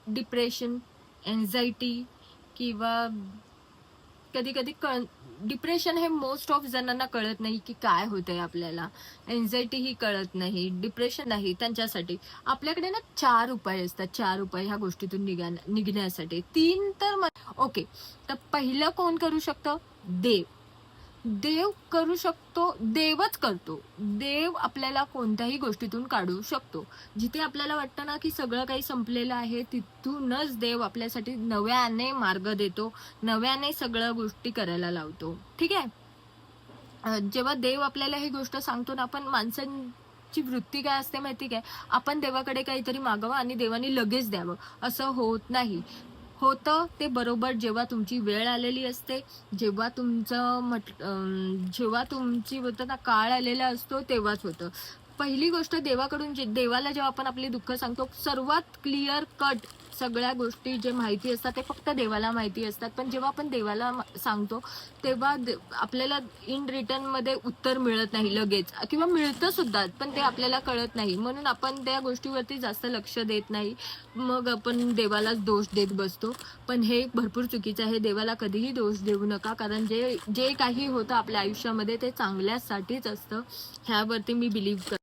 Depression, anxiety किंवा कधी कधी डिप्रेशन हे मोस्ट ऑफ जणांना कळत नाही की काय होतंय आपल्याला. एन्झायटी ही कळत नाही, डिप्रेशन नाही. त्यांच्यासाठी आपल्याकडे ना 4 उपाय असतात. 4 उपाय ह्या गोष्टीतून निघण्यासाठी. 3 तर ओके. तर पहिलं कोण करू शकतं? देव. देव करू शकतो, देवच करतो. देव आपल्याला कोणत्याही गोष्टीतून काढू शकतो. जिथे आपल्याला वाटतं ना की सगळं काही संपलेलं आहे, तिथूनच देव आपल्यासाठी नव्याने मार्ग देतो, नव्याने सगळ्या गोष्टी करायला लावतो. ठीक आहे. जेव्हा देव आपल्याला ही गोष्ट सांगतो ना, आपण माणसांची वृत्ती काय असते माहिती काय? आपण देवाकडे काहीतरी मागावं आणि देवानी लगेच द्यावं, असं होत नाही. होतं ते बरोबर जेव्हा तुमची वेळ आलेली असते, जेव्हा जेव्हा तुमची बोलतात ना काळ आलेला असतो तेव्हाच होतं. पहिली गोष्ट देवाकडून देवाला जेव्हा आपण आपली दुःख सांगतो, सर्वात क्लिअर कट सगळ्या गोष्टी जे माहिती असतात ते फक्त देवाला माहिती असतात. पण जेव्हा आपण देवाला सांगतो तेव्हा आपल्याला इन रिटर्न मध्ये उत्तर मिळत नाही लगेच, किंवा मिळतं सुद्धा पण ते आपल्याला कळत नाही. म्हणून आपण त्या गोष्टीवरती जास्त लक्ष देत नाही. मग आपण देवालाच दोष देत बसतो. पण हे भरपूर चुकीचं आहे. देवाला कधीही दोष देऊ नका, कारण जे जे काही होतं आपल्या आयुष्यामध्ये ते चांगल्यासाठीच असतं. ह्यावरती मी बिलीव्ह करते.